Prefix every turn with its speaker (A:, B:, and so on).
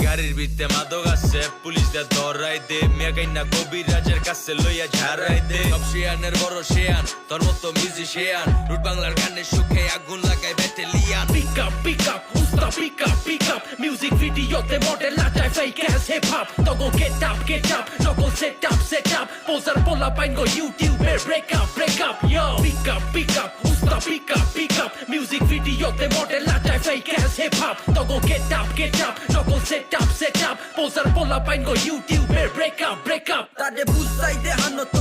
A: গাড়ির ভিতরে মাদক আছে পুলিশ দা ধরাই দে মেগাইনা কবিরাজের কাছে লইয়া ঝাড়াই দে সব শিয়ানের বড় শিয়ান তোর মতো মিউজিশিয়ান রুট বাংলার গানের সুখে আগুন লাগাই battalion
B: pick up, usta pick up Music video te model lataj fake ass hip hop Togo get up, Togo set up Posar pola pain go YouTube break up Yo, pick up, usta pick up Music video te model lataj fake ass hip hop Togo get up, Togo set up Posar pola pain go YouTube break up
C: তারে বুঝাই দে হানো তো